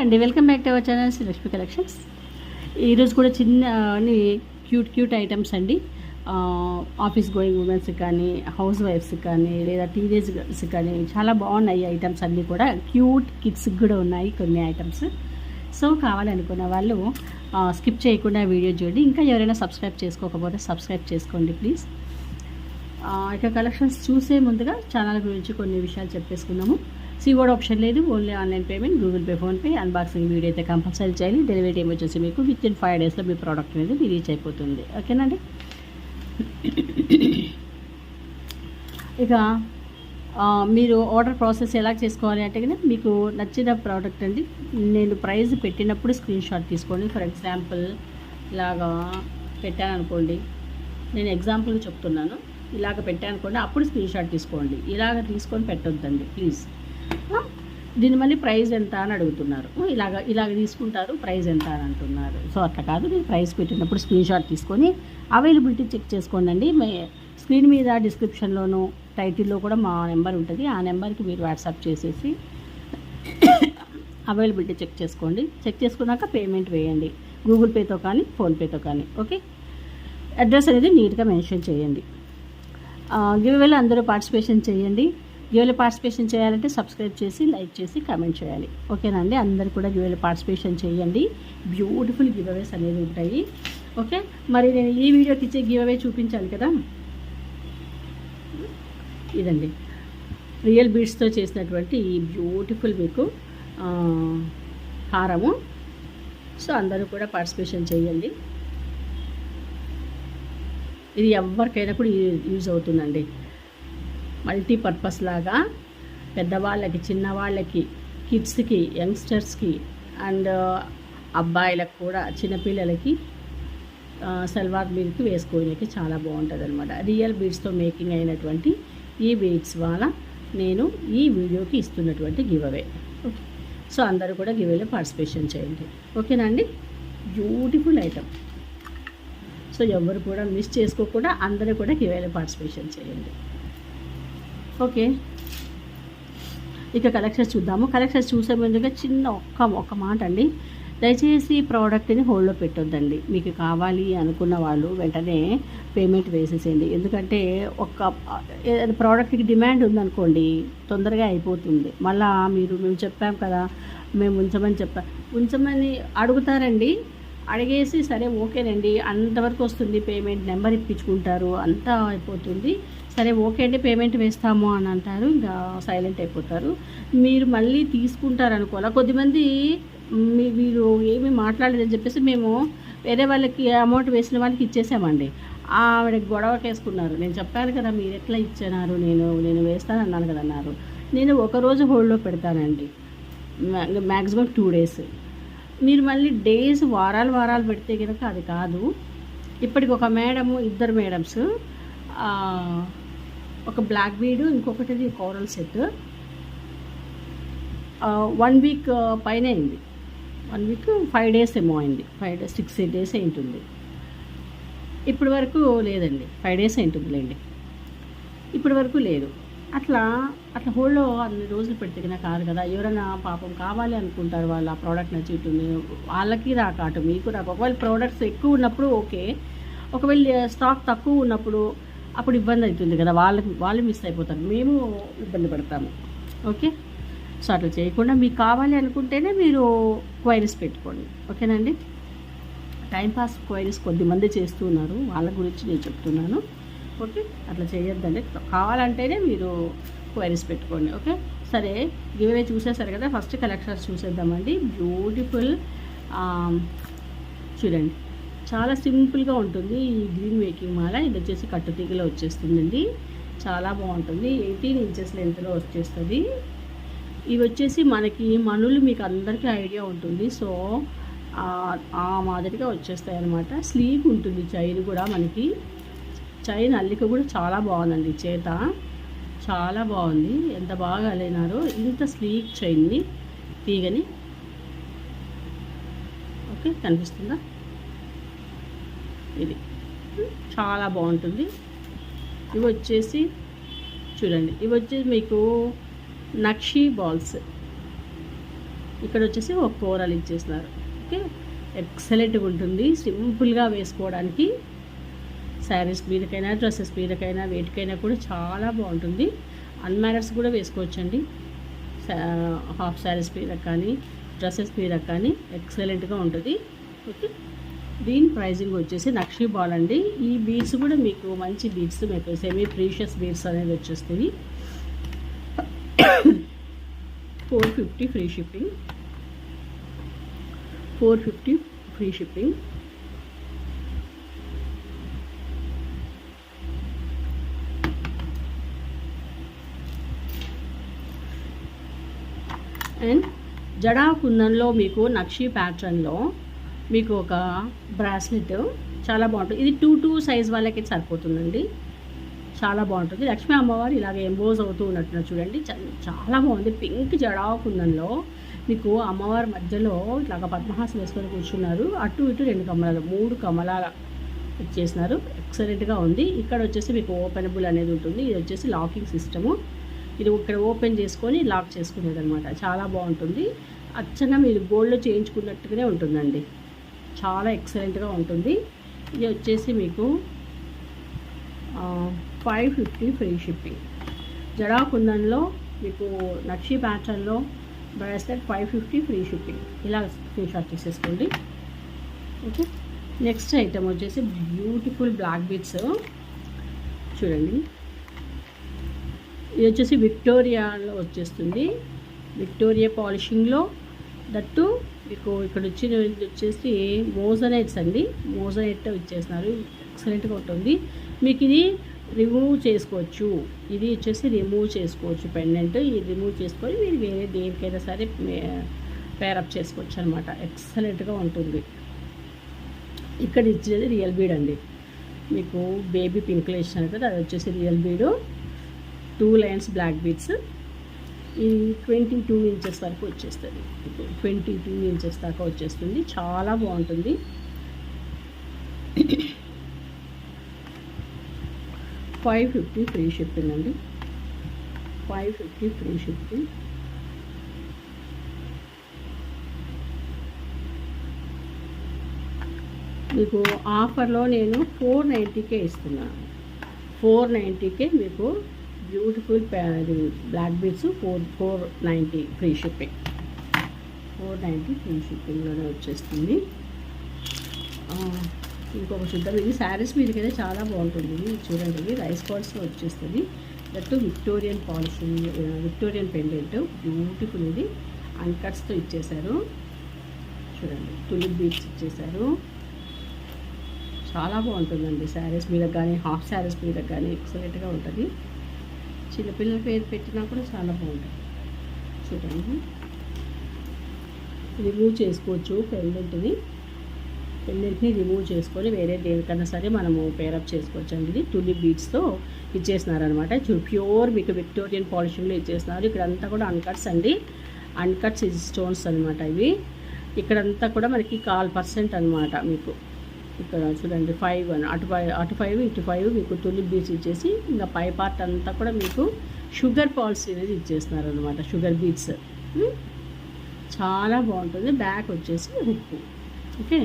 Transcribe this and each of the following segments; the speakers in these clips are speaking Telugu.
అండి, welcome back to our channel Srilakshmi collections. ఈరోజు కూడా చిన్న క్యూట్ ఐటమ్స్ అండి. ఆఫీస్ గోయింగ్ ఉమెన్స్కి కానీ, హౌస్ వైఫ్స్కి కానీ, లేదా టీనేజ్ గర్ల్స్కి కానీ చాలా బాగున్నాయి ఐటమ్స్ అన్నీ కూడా. క్యూట్ కిడ్స్కి కూడా ఉన్నాయి కొన్ని ఐటమ్స్. సో కావాలనుకున్న వాళ్ళు స్కిప్ చేయకుండా వీడియో చూడండి. ఇంకా ఎవరైనా సబ్స్క్రైబ్ చేసుకోకపోతే సబ్స్క్రైబ్ చేసుకోండి ప్లీజ్. ఇక కలెక్షన్స్ చూసే ముందుగా ఛానల్ గురించి కొన్ని విషయాలు చెప్పేసుకున్నాము. సీఓడి ఆప్షన్ లేదు, only online payment, Google pay, PhonePe. Unboxing video అయితే కంపల్సరీ చేయాలి. డెలివరీ టైం వచ్చేసి మీకు వితిన్ 5 డేస్లో మీ ప్రోడక్ట్ అనేది మీ రీచ్ అయిపోతుంది. ఓకేనండి. ఇక మీరు ఆర్డర్ ప్రాసెస్ ఎలా చేసుకోవాలి అంటే కనుక మీకు నచ్చిన ప్రోడక్ట్ అండి, నేను ప్రైస్ పెట్టినప్పుడు స్క్రీన్ షాట్ తీసుకోండి. ఫర్ ఎగ్జాంపుల్ ఇలాగా పెట్టాను అనుకోండి, నేను ఎగ్జాంపుల్ చెప్తున్నాను. ఇలాగ పెట్టాను అనుకోండి, అప్పుడు స్క్రీన్ షాట్ తీసుకోండి. ఇలాగ తీసుకొని పెట్టొద్దండి ప్లీజ్. దీని మళ్ళీ ప్రైస్ ఎంత అని అడుగుతున్నారు. ఇలాగ తీసుకుంటారు, ప్రైస్ ఎంత అని అంటున్నారు. సో అట్లా కాదు, నేను ప్రైస్ పెట్టినప్పుడు స్క్రీన్ షాట్ తీసుకొని అవైలబిలిటీ చెక్ చేసుకోండి. స్క్రీన్ మీద డిస్క్రిప్షన్లోను టైటిల్లో కూడా మా నెంబర్ ఉంటుంది. ఆ నెంబర్కి మీరు వాట్సాప్ చేసేసి అవైలబిలిటీ చెక్ చేసుకోండి. చెక్ చేసుకున్నాక పేమెంట్ వేయండి, గూగుల్ పేతో కానీ ఫోన్పేతో కానీ. ఓకే, అడ్రస్ అనేది నీట్గా మెన్షన్ చేయండి. గివ్అవేలో అందరూ పార్టిసిపేషన్ చేయండి. గివ్అవేలో పార్టిసిపేషన్ చేయాలంటే సబ్స్క్రైబ్ చేసి, లైక్ చేసి, కామెంట్ చేయాలి. ఓకేనా అండి. అందరు కూడా గివ్అవేలో పార్టిసిపేషన్ చేయండి. బ్యూటిఫుల్ గివ్అవేస్ అనేవి ఉంటాయి. ఓకే, మరి నేను ఈ వీడియోకి ఇచ్చే గివ్అవే చూపించాలి కదా. ఇదండి రియల్ బీడ్స్తో చేసినటువంటి ఈ బ్యూటిఫుల్ మీకు హారము. సో అందరూ కూడా పార్టిసిపేషన్ చేయండి. ఇది ఎవరికైనా కూడా యూజ్ అవుతుందండి. మల్టీపర్పస్ లాగా పెద్దవాళ్ళకి, చిన్నవాళ్ళకి, కిడ్స్కి, యంగ్స్టర్స్కి అండ్ అబ్బాయిలకు కూడా, చిన్నపిల్లలకి సల్వార్ మీదకి వేసుకోవడానికి చాలా బాగుంటుంది అనమాట. రియల్ బీడ్స్తో మేకింగ్ అయినటువంటి ఈ బీడ్స్ వల్ల నేను ఈ వీడియోకి ఇస్తున్నటువంటి గివ్అవే. ఓకే, సో అందరూ కూడా గివ్అవేలో పార్టిసిపేషన్ చేయండి. ఓకేనా అండి. Beautiful item. సో ఎవరు కూడా మిస్ చేసుకోకుండా అందరూ కూడా గివ్అవేలో పార్టిసిపేషన్ చేయండి. ఓకే, ఇక కలెక్షన్స్ చూద్దాము. కలెక్షన్స్ చూసే ముందుగా చిన్న ఒక్క మాట అండి, దయచేసి ప్రోడక్ట్ని హోల్డ్లో పెట్టొద్దండి. మీకు కావాలి అనుకున్న వాళ్ళు వెంటనే పేమెంట్ వేసేసేయండి. ఎందుకంటే ఒక ప్రోడక్ట్కి డిమాండ్ ఉందనుకోండి, తొందరగా అయిపోతుంది. మళ్ళీ మేము చెప్పాం కదా, మేము ఉంచమని అడుగుతారండి. అడిగేసి సరే ఓకేనండి అంతవరకు వస్తుంది, పేమెంట్ నెంబర్ ఇప్పించుకుంటారు, అంతా అయిపోతుంది. సరే ఓకే అండి పేమెంట్ వేస్తాము అని అంటారు, ఇంకా సైలెంట్ అయిపోతారు. మీరు మళ్ళీ తీసుకుంటారనుకోవాలా. కొద్దిమంది మీరు ఏమీ మాట్లాడలేదని చెప్పేసి మేము వేరే వాళ్ళకి అమౌంట్ వేసిన వాళ్ళకి ఇచ్చేసామండి. ఆవిడకి గొడవకేసుకున్నారు. నేను చెప్పాను కదా, మీరు ఎట్లా ఇచ్చినారు, నేను వేస్తానన్నాను కదా అన్నారు. నేను ఒకరోజు హోల్డ్లో పెడతానండి, మ్యాక్సిమం 2 డేస్. మీరు మళ్ళీ డేస్ వారాలు పెడితే కనుక అది కాదు. ఇప్పటికి ఒక మేడము, 2 మేడమ్స్, ఒక బ్లాక్ బీడ్, ఇంకొకటి కోరల్ సెట్ 1 వీక్ పైన అయింది. 1 వీక్ 5 డేస్ ఏమో అయింది. 5 డేస్ 6 డేస్ అయింటుంది. ఇప్పటి వరకు లేదండి, 5 డేస్ అయింటుందిలేండి, ఇప్పటి వరకు లేదు. అట్లా హోల్డ్లో అన్ని రోజులు పెడితే కాదు కదా. ఎవరైనా పాపం కావాలి అనుకుంటారు, వాళ్ళు ఆ ప్రోడక్ట్ నచ్చుతుంది, వాళ్ళకి రాక అటు మీకు రాక. ఒకవేళ ప్రోడక్ట్స్ ఎక్కువ ఉన్నప్పుడు ఓకే, ఒకవేళ స్టాక్ తక్కువ ఉన్నప్పుడు అప్పుడు ఇబ్బంది అవుతుంది కదా, వాళ్ళు మిస్ అయిపోతారు, మేము ఇబ్బంది పడతాము. ఓకే, సో అట్లా చేయకుండా మీకు కావాలి అనుకుంటేనే మీరు క్వైరీస్ పెట్టుకోండి. ఓకేనండి. టైంపాస్ క్వైరీస్ కొద్దిమంది చేస్తున్నారు, వాళ్ళ గురించి నేను చెప్తున్నాను. ఓకే, అట్లా చేయొద్దండి. కావాలంటేనే మీరు క్వైరీస్ పెట్టుకోండి. ఓకే, సరే గివ్అవే చూసేసారు కదా, ఫస్ట్ కలెక్షన్స్ చూసేద్దామండి. బ్యూటిఫుల్ చూడండి, చాలా సింపుల్గా ఉంటుంది ఈ గ్రీన్ మేకింగ్ మాల. ఇది వచ్చేసి కట్టుతీగలో వచ్చేస్తుందండి, చాలా బాగుంటుంది. 18 ఇంచెస్ లెంత్లో వచ్చేస్తుంది. ఇవి వచ్చేసి మనకి మనులు, మీకు అందరికీ ఐడియా ఉంటుంది. సో ఆ మాదిరిగా వచ్చేస్తాయి అన్నమాట. స్లీవ్ ఉంటుంది చైన్ కూడా, మనకి చైన్ అల్లిక కూడా చాలా బాగుందండి. చేత చాలా బాగుంది, ఎంత బాగా అల్లినారో. ఇంత స్లీక్ చైన్ని తీగని. ఓకే, కనిపిస్తుందా? ఇది చాలా బాగుంటుంది. ఇవి వచ్చేసి చూడండి, ఇవి వచ్చేసి మీకు నక్షీ బాల్స్. ఇక్కడ వచ్చేసి ఒక కూరలు ఇచ్చేస్తున్నారు. ఓకే, ఎక్సలెంట్గా ఉంటుంది, సింపుల్గా వేసుకోవడానికి. శారీస్ మీదకైనా డ్రెస్సెస్ మీదకైనా వేటికైనా కూడా చాలా బాగుంటుంది. అన్మ్యారీడ్స్ కూడా వేసుకోవచ్చండి. హాఫ్ శారీస్ మీద కానీ డ్రెస్సెస్ మీద కానీ ఎక్సలెంట్గా ఉంటుంది. ఓకే, దీని ప్రైజింగ్ వచ్చేసి నక్షి బాల్ అండి. ఈ బీడ్స్ కూడా మీకు మంచి బీడ్స్, మీకు సెమీ ప్రీషియస్ బీడ్స్ అనేది వచ్చేస్తుంది. 450 free shipping, 450 free shipping. And జడా కుందన్లో మీకు నక్షి ప్యాటర్న్లో మీకు ఒక బ్రాస్లెట్ చాలా బాగుంటుంది. ఇది 2 సైజ్ వాళ్ళకి సరిపోతుందండి, చాలా బాగుంటుంది. లక్ష్మీ అమ్మవారు ఇలాగ ఎంబోజ్ అవుతూ ఉన్నట్టుగా చూడండి, చాలా బాగుంది. పింక్ జడా కుందన్లో మీకు అమ్మవారి మధ్యలో ఇట్లాగ పద్మహాసం వేసుకొని కూర్చున్నారు. అటు ఇటు 2 కమలాలు, 3 కమలాల ఇచ్చేసినారు. ఎక్సలెంట్గా ఉంది. ఇక్కడ వచ్చేసి మీకు ఓపెనబుల్ అనేది ఉంటుంది. ఇది వచ్చేసి లాకింగ్ సిస్టము. ఇది ఇక్కడ ఓపెన్ చేసుకొని లాక్ చేసుకునేది అనమాట. చాలా బాగుంటుంది. అచ్చంగా మీరు గోల్డ్లో చేయించుకున్నట్టుగానే ఉంటుందండి, చాలా ఎక్సలెంట్గా ఉంటుంది. ఇది వచ్చేసి మీకు 550 ఫ్రీ షిప్పింగ్. జడా కుందన్లో మీకు నక్షి ప్యాటర్న్లో బ్రాస్లెట్ 550 ఫ్రీ షిప్పింగ్. ఇలా స్క్రీన్ షాట్ తీసేసుకోండి. ఓకే, నెక్స్ట్ ఐటమ్ వచ్చేసి బ్యూటిఫుల్ బ్లాక్ బీడ్స్ చూడండి. ఇది వచ్చేసి విక్టోరియాలో వచ్చేస్తుంది, విక్టోరియా పాలిషింగ్లో. దట్టు మీకు ఇక్కడ వచ్చేసి మోజనైట్స్ అండి, మోజనైట్ ఇచ్చేస్తున్నారు. ఎక్సలెంట్గా ఉంటుంది. మీకు ఇది రిమూవ్ చేసుకోవచ్చు, ఇది వచ్చేసి రిమూవ్ చేసుకోవచ్చు పెండెంట్. ఇది రిమూవ్ చేసుకొని మీరు వేరే దేనికైనా సరే పేరప్ చేసుకోవచ్చు అనమాట. ఎక్సలెంట్గా ఉంటుంది. ఇక్కడ ఇచ్చేది రియల్ బీడ్ అండి, మీకు బేబీ పింక్లో ఇచ్చినారు కదా, అది వచ్చేసి రియల్ బీడు. 2 లైన్స్ బ్లాక్ బీడ్స్. ఇది 22 ఇంచెస్ వరకు వచ్చేస్తుంది, 22 ఇంచెస్ దాకా వచ్చేస్తుంది. చాలా బాగుంటుంది. $550 ఫ్రీ షిప్పింగ్ అండి, $550 ఫ్రీ షిప్పింగ్. మీకు ఆఫర్లో నేను 490కే ఇస్తున్నాను. 490కే మీకు beautiful black beads 490 free shipping, 490 free షిప్పింగ్లోనే వచ్చేస్తుంది. ఇంకొక చూద్దాం. ఇది శారీస్ మీదకైతే చాలా బాగుంటుంది. చూడండి, ఇది రైస్ బాల్స్లో వచ్చేస్తుంది. That Victorian polishing, Victorian pendant beautiful. ఇది అన్కట్స్తో ఇచ్చేశారు చూడండి, తులిప్ బీడ్స్ ఇచ్చేశారు. చాలా బాగుంటుందండి. శారీస్ మీద కానీ హాఫ్ శారీస్ మీద కానీ ఎక్సలెంట్గా ఉంటుంది. చిన్నపిల్లల పేరు పెట్టినా కూడా చాలా బాగుంటుంది. చూడండి, రిమూవ్ చేసుకోవచ్చు పెండెంట్ని రిమూవ్ చేసుకొని వేరే దేనికన్నా సరే మనము పేరప్ చేసుకోవచ్చు అండి. ఇది టులిప్ బీడ్స్తో ఇచ్చేసినారనమాట. ప్యూర్ మీకు విక్టోరియన్ పాలిషింగ్లో ఇచ్చేస్తున్నారు. ఇక్కడంతా కూడా అన్కట్స్ అండి, అన్కట్స్ స్టోన్స్ అనమాట ఇవి. ఇక్కడంతా కూడా మనకి 1/4% అనమాట. మీకు ఇక్కడ చూడండి 5 అని అటు 5 ఇటు 5 మీకు టులిప్ బీడ్స్ ఇచ్చేసి, ఇంకా పై పార్ట్ అంతా కూడా మీకు షుగర్ పాల్సీ అనేది ఇచ్చేస్తున్నారు అనమాట, షుగర్ బీడ్స్. చాలా బాగుంటుంది. బ్యాక్ వచ్చేసి హుక్. ఓకే,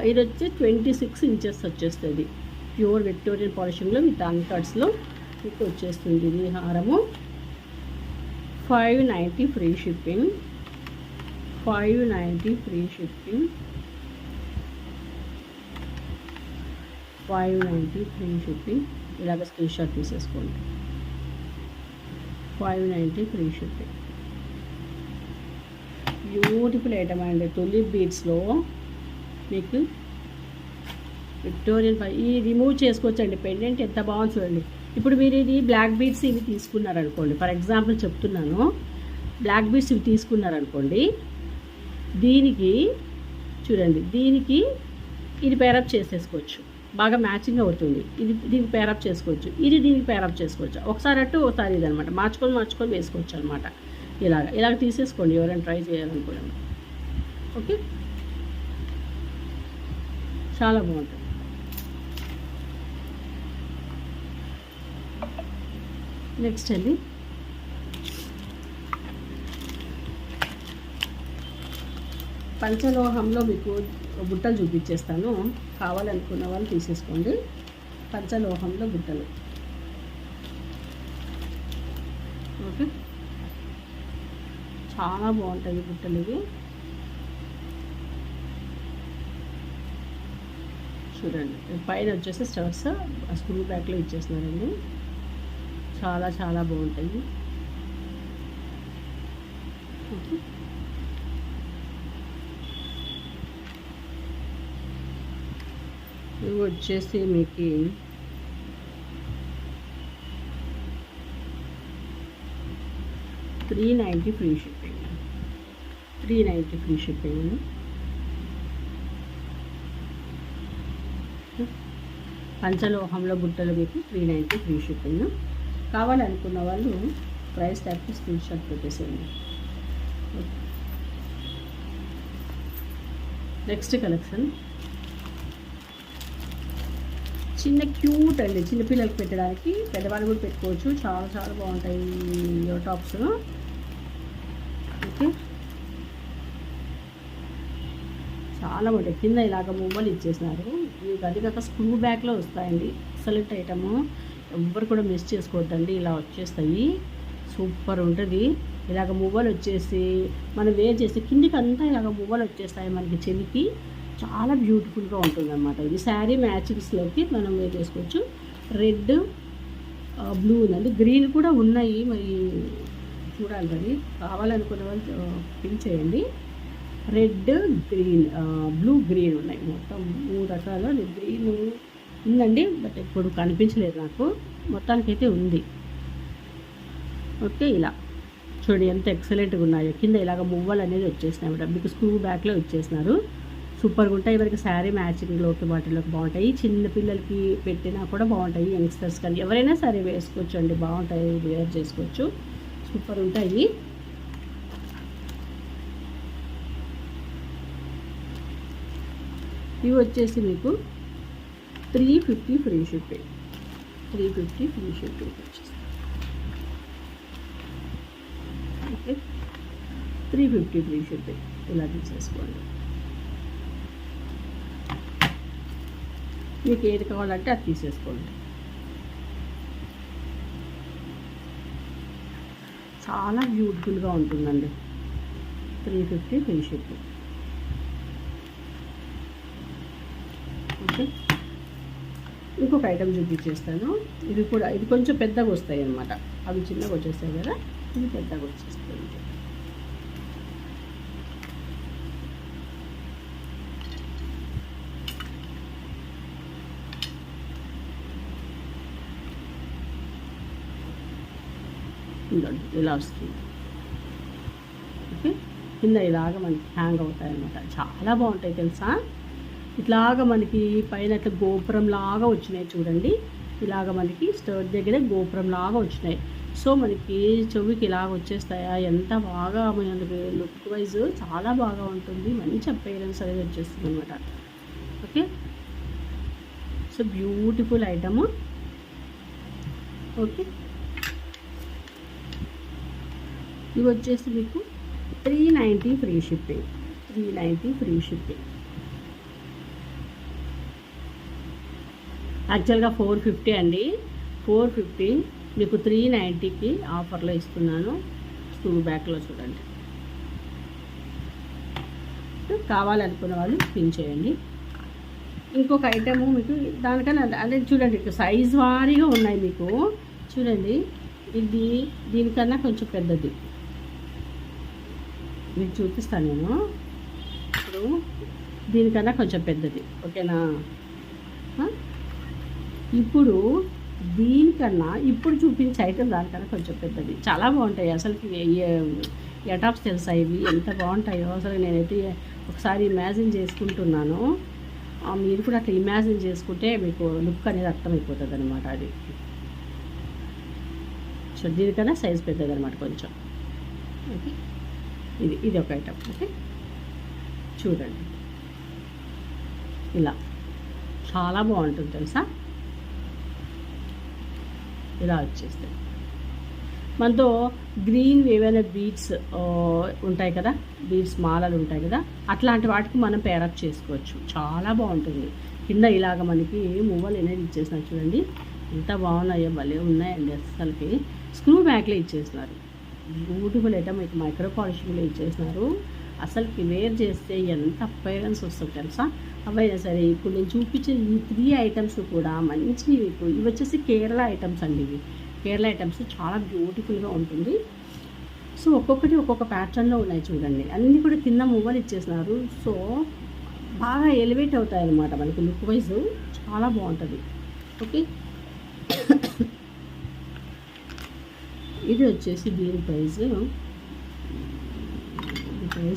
ఇది వచ్చి 26 ఇంచెస్ వచ్చేస్తుంది. ప్యూర్ విక్టోరియన్ పాలిషింగ్లో విత్ అన్కట్స్లో మీకు వచ్చేస్తుంది. ఇది హారము 590 free shipping, 590 free shipping, 590 free shipping. ఇలాగ స్క్రీన్ షాట్ తీసేసుకోండి. 590 ఫ్రీ షిప్పింగ్. బ్యూటిఫుల్ ఐటమ్ అండి. టులిప్ బీడ్స్లో మీకు విక్టోరియన్ ఈ రిమూవ్ చేసుకోవచ్చండి. పెండెంట్ ఎంత బాగుంది చూడండి. ఇప్పుడు మీరు ఇది బ్లాక్ బీడ్స్ ఇవి తీసుకున్నారనుకోండి, ఫర్ ఎగ్జాంపుల్ చెప్తున్నాను, బ్లాక్ బీడ్స్ ఇవి తీసుకున్నారనుకోండి, దీనికి చూడండి, దీనికి ఇది పేరప్ చేసేసుకోవచ్చు, బాగా మ్యాచింగ్ అవుతుంది. ఇది దీనికి పేరప్ చేసుకోవచ్చు, ఇది దీనికి పేరప్ చేసుకోవచ్చు. ఒకసారి అటు ఒకసారి ఇది అనమాట, మార్చుకొని వేసుకోవచ్చు అనమాట. ఇలాగ తీసేసుకోండి ఎవరైనా ట్రై చేయాలనుకోండి. ఓకే, చాలా బాగుంటుంది. నెక్స్ట్ అండి పంచలోహంలో మీకు బుట్టలు చూపించేస్తాను, కావాలనుకున్న వాళ్ళు తీసేసుకోండి. పంచలోహంలో బుట్టలు. ఓకే, చాలా బాగుంటాయి బుట్టలు ఇవి. చూడండి, పైన వచ్చేసి స్టర్స్ స్క్రూ బ్యాక్లో ఇచ్చేస్తున్నారండి. చాలా చాలా బాగుంటాయి. ఓకే, ఇవి వచ్చేసి మీకు 390 ఫ్రీ షిప్పింగ్. 390 free shipping. పంచలోహంలో బుట్టలు మీకు 390 ఫ్రీ షిప్పింగ్. కావాలనుకున్న వాళ్ళు ప్రైస్ ట్యాగ్కి స్క్రీన్ షాట్ పెట్టేసేయండి. నెక్స్ట్ కలెక్షన్ చిన్న క్యూట్ అండి, చిన్నపిల్లలకి పెట్టడానికి, పెద్దవాళ్ళు కూడా పెట్టుకోవచ్చు. చాలా చాలా బాగుంటాయి ఇయర్ టాప్స్. ఓకే, చాలా బాగుంటాయి. కింద ఇలాగ మువ్వలు ఇచ్చేసినారు మీకు. అది కాక స్క్రూ బ్యాక్లో వస్తాయండి. ఎక్సలెంట్ ఐటము, ఎవ్వరు కూడా మిస్ చేసుకోవద్దండి. ఇలా వచ్చేస్తాయి, సూపర్ ఉంటుంది. ఇలాగ మువ్వలు వచ్చేసి మనం వేర్ చేసి కిందికి అంతా ఇలాగ మువ్వలు వచ్చేస్తాయి మనకి చెవికి. చాలా బ్యూటిఫుల్గా ఉంటుంది అన్నమాట. ఇది శారీ మ్యాచింగ్స్లోకి మనం వేర్ చేసుకోవచ్చు. రెడ్, బ్లూ ఉందండి, గ్రీన్ కూడా ఉన్నాయి. మరి చూడాలి, మరి కావాలనుకున్న వాళ్ళు పిన్ చేయండి. రెడ్, గ్రీన్, బ్లూ, గ్రీన్ ఉన్నాయి. మొత్తం 3 రకాలు గ్రీన్ ఉందండి, బట్ ఇప్పుడు కనిపించలేదు నాకు. మొత్తానికైతే ఉంది. ఓకే, ఇలా చూడండి ఎంత ఎక్సలెంట్గా ఉన్నాయో. కింద ఇలాగ మువ్వలు అనేది వచ్చేసినాయి మేడం, మీకు స్క్రూ బ్యాక్లో వచ్చేసినారు. సూపర్గా ఉంటాయి. మనకి శారీ మ్యాచింగ్లోకి వాటిలోకి బాగుంటాయి. చిన్న పిల్లలకి పెట్టినా కూడా బాగుంటాయి. యంగ్స్టర్స్ కానీ ఎవరైనా సరే వేసుకోవచ్చు అండి, బాగుంటాయి, వేర్ చేసుకోవచ్చు. సూపర్ ఉంటాయి. ఇవి వచ్చేసి మీకు 350 ఫ్రీ షిప్పింగ్. 350 ఫ్రీ షిప్పింగ్ వచ్చేసి. Okay, 350 free shipping. ఇలా తీసేసుకోండి. మీకు ఏది కావాలంటే అది తీసేసుకోండి. చాలా బ్యూటిఫుల్గా ఉంటుందండి. 350 ఫ్రీ షిప్పింగ్. ఓకే, ఇంకొక ఐటమ్ చూపించేస్తాను. ఇది కూడా, ఇది కొంచెం పెద్దగా వస్తాయి అన్నమాట. అవి చిన్నగా వచ్చేస్తాయి కదా, ఇది పెద్దగా వచ్చేస్తాయి. ఇలా వస్తుంది. ఓకే, కింద ఇలాగ మనకి హ్యాంగ్ అవుతాయి అన్నమాట. చాలా బాగుంటాయి తెలుసా. ఇట్లాగా మనకి పైన ఇట్లా గోపురం లాగా వచ్చినాయి చూడండి. ఇలాగ మనకి స్టర్ట్ దగ్గర గోపురం లాగా వచ్చినాయి. సో మనకి చెవికి ఇలాగ వచ్చేస్తాయా, ఎంత బాగా మనకి లుక్ వైజ్ చాలా బాగా ఉంటుంది. మంచి అపీరెన్స్ అనేది వచ్చేస్తుంది అనమాట. Okay, so beautiful item. Okay, ఇవి వచ్చేసి మీకు 390 ఫ్రీ షిప్పింగ్. 390 free shipping. యాక్చువల్గా 450 అండి. 450 మీకు 390కి ఆఫర్లో ఇస్తున్నాను. స్క్రూ బ్యాక్లో చూడండి. కావాలనుకున్న వాళ్ళు పిన్ చేయండి. ఇంకొక ఐటము మీకు దానికన్నా అదే చూడండి, సైజ్ వారీగా ఉన్నాయి మీకు. చూడండి, ఇది దీనికన్నా కొంచెం పెద్దది మీకు చూపిస్తాను నేను. ఇప్పుడు దీనికన్నా కొంచెం పెద్దది. ఓకేనా. ఇప్పుడు దీనికన్నా ఇప్పుడు చూపించే ఐటమ్ దానికన్నా కొంచెం పెద్దది. చాలా బాగుంటాయి అసలుకి. ఎటాప్స్ తెలుసా ఇవి ఎంత బాగుంటాయో అసలు. నేనైతే ఒకసారి ఇమాజిన్ చేసుకుంటున్నాను. మీరు కూడా అట్లా ఇమాజిన్ చేసుకుంటే మీకు లుక్ అనేది అర్థమైపోతుంది అనమాట. అది సో దీనికన్నా సైజ్ పెద్దది అనమాట కొంచెం. ఓకే, ఇది ఒక ఐటమ్. ఓకే, చూడండి ఇలా చాలా బాగుంటుంది తెలుసా. ఇలా వచ్చేస్తాయి. మనతో గ్రీన్ ఏవైనా బీడ్స్ ఉంటాయి కదా, బీడ్స్ మాలలు ఉంటాయి కదా, అట్లాంటి వాటికి మనం పేరప్ చేసుకోవచ్చు. చాలా బాగుంటుంది. కింద ఇలాగ మనకి మువ్వలు అనేది ఇచ్చేసినారు చూడండి, ఎంత బాగున్నాయో, భలే ఉన్నాయండి. అసలుకి స్క్రూ బ్యాక్లో ఇచ్చేసినారు. Beautiful item. ఇక మైక్రో పాలిషింగ్లో ఇచ్చేసినారు. అసలుకి వేర్ చేస్తే ఎంత అపైరెన్స్ వస్తుంది తెలుసా. అవైనా సరే ఇప్పుడు నేను చూపించిన ఈ 3 ఐటమ్స్ కూడా మంచి, ఇవి వచ్చేసి కేరళ ఐటమ్స్ అండి. ఇవి కేరళ ఐటమ్స్ చాలా బ్యూటిఫుల్గా ఉంటుంది. సో ఒక్కొక్కటి ఒక్కొక్క ప్యాటర్న్లో ఉన్నాయి చూడండి. అన్నీ కూడా కింద మువ్వలు ఇచ్చేసినారు. సో బాగా ఎలివేట్ అవుతాయి అన్నమాట మనకి లుక్ వైజ్. చాలా బాగుంటుంది. ఓకే, ఇది వచ్చేసి దీని ప్రైస్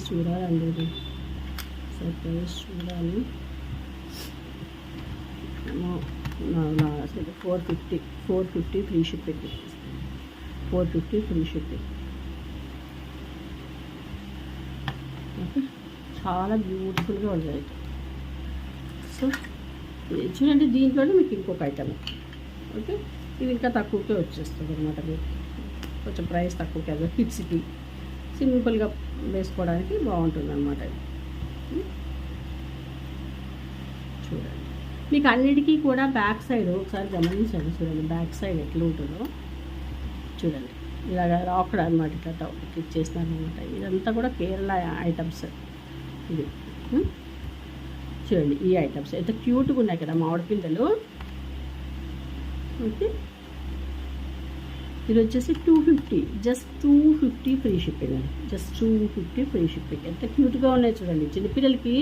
చూడాలండి. ఇది సార్ ప్రైస్ చూడాలి. 450 free shipping. 450 free shipping. Okay, చాలా బ్యూటిఫుల్గా ఉంది. సో చూడండి, దీంట్లోనే మీకు ఇంకొక ఐటమ్. ఓకే, ఇది ఇంకా తక్కువకే వచ్చేస్తుంది అనమాట. మీకు కొంచెం ప్రైస్ తక్కువ కదా, కిడ్స్కి సింపుల్గా వేసుకోవడానికి బాగుంటుంది అనమాట. చూడండి, మీకు అన్నిటికీ కూడా బ్యాక్ సైడ్ ఒకసారి గమనించండి. చూడండి బ్యాక్ సైడ్ ఎట్లా ఉంటుందో చూడండి. ఇలాగ రాకడ అనమాట, ఇట్లా ఇచ్చేసినారు అనమాట. ఇదంతా కూడా కేరళ ఐటమ్స్. ఇది చూడండి, ఈ ఐటమ్స్ ఎంత క్యూట్గా ఉన్నాయి కదా, మామిడి పిందెలు. ఓకే, ఇది వచ్చేసి 250, జస్ట్ 250 ఫ్రీ షిప్పింగ్ అండి. Just 250 free shipping. ఎంత క్యూట్గా ఉన్నాయి చూడండి. చిన్నపిల్లలకి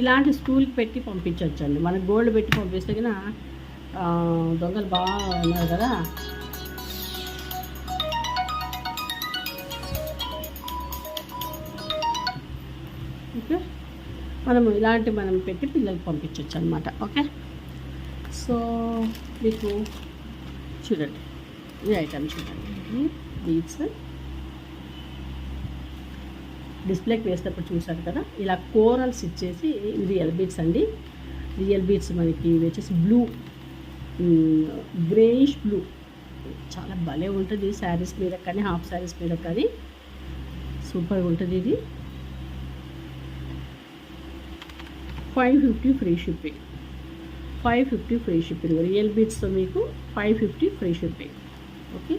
ఇలాంటి స్కూల్కి పెట్టి పంపించవచ్చు అండి. మనకు గోల్డ్ పెట్టి పంపిస్తే కన్నా దొంగలు బాగా ఉన్నారు కదా. ఓకే, మనం పెట్టి పిల్లలకి పంపించవచ్చు అనమాట. ఓకే, సో మీకు చూడండి ఈ ఐటమ్ చూడండి. బీడ్స్ డిస్ప్లేకి వేసినప్పుడు చూసారు కదా, ఇలా కోరల్స్ ఇచ్చేసి రియల్ బీడ్స్ అండి. రియల్ బీడ్స్ మనకి వచ్చేసి బ్లూ, గ్రేయిష్ బ్లూ. చాలా భలే ఉంటుంది శారీస్ మీద కానీ, హాఫ్ శారీస్ మీద కానీ సూపర్గా ఉంటుంది. ఇది 550 free shipping. 550 free shipping. Real బీడ్స్తో మీకు 550 ఫ్రీ షిప్పింగ్. ఓకే,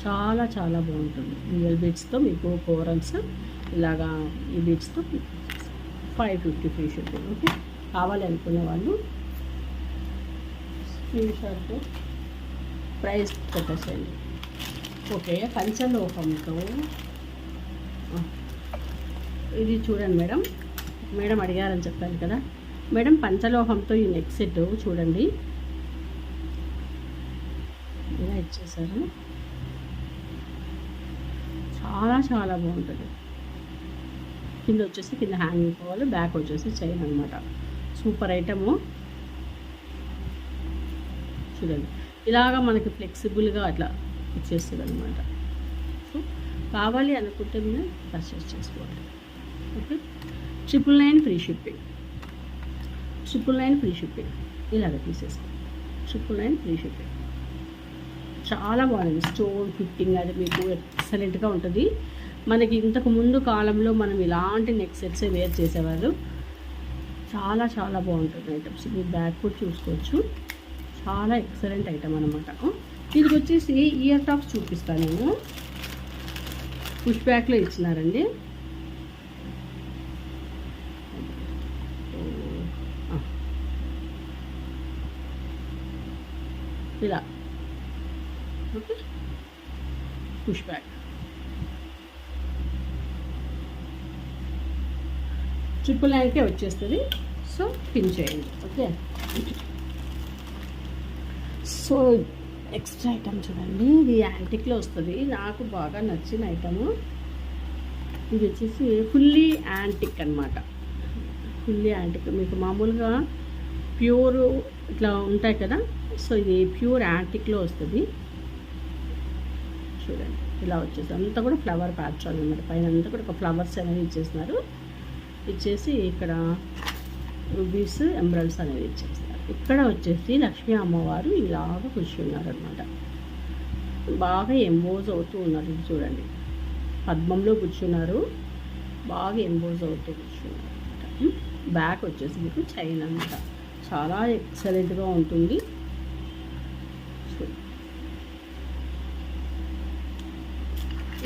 చాలా చాలా బాగుంటుంది. రియల్ బీడ్స్తో మీకు కోరల్స్ ఇలాగా, ఈ బీడ్స్తో 550 ఫ్రీ షిప్పింగ్. ఓకే, కావాలి అనుకునే వాళ్ళు స్క్రీన్ షాట్ ప్రైస్ పెట్టేసేయండి. ఓకే, పంచలోహంతో ఇది చూడండి మేడం. మేడం అడిగారని చెప్పాను కదా మేడం, పంచలోహంతో ఈ నెక్ సెట్ చూడండి ఇలా ఇచ్చేసారు. చాలా చాలా బాగుంటుంది. కింద వచ్చేసి కింద హ్యాంగింగ్ పోవాలి, బ్యాక్ వచ్చేసి చైన్ అనమాట. Super item. చూడండి, ఇలాగా మనకి ఫ్లెక్సిబుల్గా అట్లా ఇచ్చేస్తుంది అనమాట. సో కావాలి అనుకుంటే మీరు పర్చేస్ చేసుకోవాలి. Okay, 999 free shipping. 999 free shipping. ఇలాగ తీసేసుకోండి. 999 ఫ్రీ షిప్పింగ్. చాలా బాగుంది. స్టోన్ ఫిట్టింగ్ అది మీకు ఎక్సలెంట్గా ఉంటుంది. మనకి ఇంతకు ముందు కాలంలో మనం ఇలాంటి నెక్ సెట్సే వేర్ చేసేవారు. చాలా చాలా బాగుంటుంది ఐటమ్స్. మీరు బ్యాక్ కూడా చూసుకోవచ్చు. చాలా ఎక్సలెంట్ ఐటమ్ అనమాట. దీనికి వచ్చేసి ఇయర్ టాప్స్ చూపిస్తాను నేను. పుష్ బ్యాక్లో ఇచ్చినారండి. ఇలా ఓకే, పుష్ బ్యాక్. 999కే వచ్చేస్తుంది. సో పిన్ చేయండి. ఓకే, సో నెక్స్ట్ ఐటమ్ చూడండి. ఇది యాంటిక్లో వస్తుంది. నాకు బాగా నచ్చిన ఐటము ఇది వచ్చేసి ఫుల్లీ యాంటిక్ అనమాట. ఫుల్లీ యాంటిక్ మీకు మామూలుగా ప్యూర్ ఇట్లా ఉంటాయి కదా. సో ఇది ప్యూర్ యాంటిక్లో వస్తుంది. చూడండి ఇలా వచ్చేసి అంతా కూడా ఫ్లవర్ ప్యాచ్ అనమాట. పైన అంతా కూడా ఒక ఫ్లవర్స్ అనేవి ఇచ్చేస్తున్నారు. ఇచ్చేసి ఇక్కడ రూబీస్ ఎంబ్రాయిడ్స్ అనేవి ఇచ్చేస్తున్నారు. ఇక్కడ వచ్చేసి లక్ష్మీ అమ్మవారు ఇలాగ కూర్చున్నారు అనమాట. బాగా ఎంబోజ్ అవుతూ ఉన్నారు. ఇది చూడండి, పద్మంలో కూర్చున్నారు, బాగా ఎంబోజ్ అవుతూ కూర్చున్నారు అనమాట. బ్యాక్ వచ్చేసి మీకు చైన్ అనమాట. చాలా ఎక్సలెంట్గా ఉంటుంది.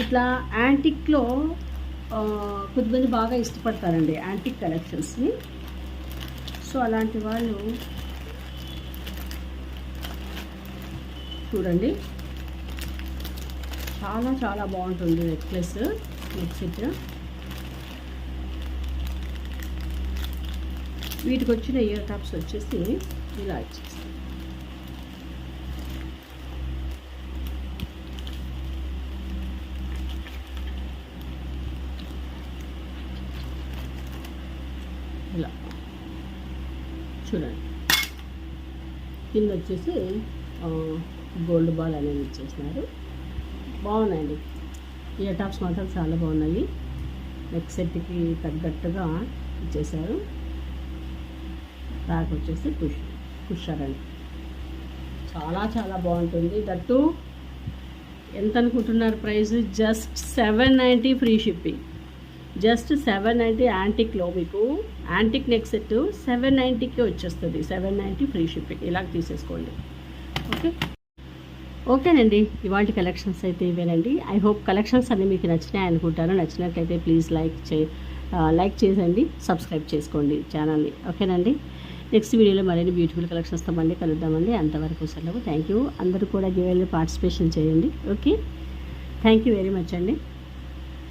ఇట్లా యాంటిక్లో కొద్దిమంది బాగా ఇష్టపడతారండి యాంటిక్ కలెక్షన్స్ని. సో అలాంటి వాళ్ళు చూడండి, చాలా చాలా బాగుంటుంది నెక్లెస్, నెక్ సెట్. వీటికి వచ్చిన ఇయర్ టాప్స్ వచ్చేసి ఇలా వచ్చేసి ఇలా చూడండి. కింద వచ్చేసి గోల్డ్ బాల్ అనేది ఇచ్చేసినారు. బాగున్నాయండి ఇయర్ టాప్స్ మాత్రం చాలా బాగున్నాయి. నెక్ సెట్కి తగ్గట్టుగా ఇచ్చేసారు. బ్యాక్ వచ్చేసి పుషర్ అండి. చాలా చాలా బాగుంటుంది. దట్టు ఎంత అనుకుంటున్నారు price? Just 790 free shipping. Just 790 యాంటిక్లో మీకు యాంటిక్ నెక్ సెట్ 790కి వచ్చేస్తుంది. 790 ఫ్రీ షిప్పింగ్. ఇలాగ తీసేసుకోండి. ఓకేనండి, ఇవాళ కలెక్షన్స్ అయితే ఇవేనండి. ఐ హోప్ కలెక్షన్స్ అన్నీ మీకు నచ్చినాయి అనుకుంటాను. నచ్చినట్లయితే ప్లీజ్ లైక్ చేయండి, సబ్స్క్రైబ్ చేసుకోండి ఛానల్ని. ఓకేనండి, నెక్స్ట్ వీడియోలో మరిన్ని బ్యూటిఫుల్ కలెక్షన్స్తో మళ్ళీ కలుద్దామండి. అంతవరకు సెలవు. Thank you. అందరూ కూడా గివ్ అవే పార్టిసిపేషన్ చేయండి. Okay, thank you very much అండి.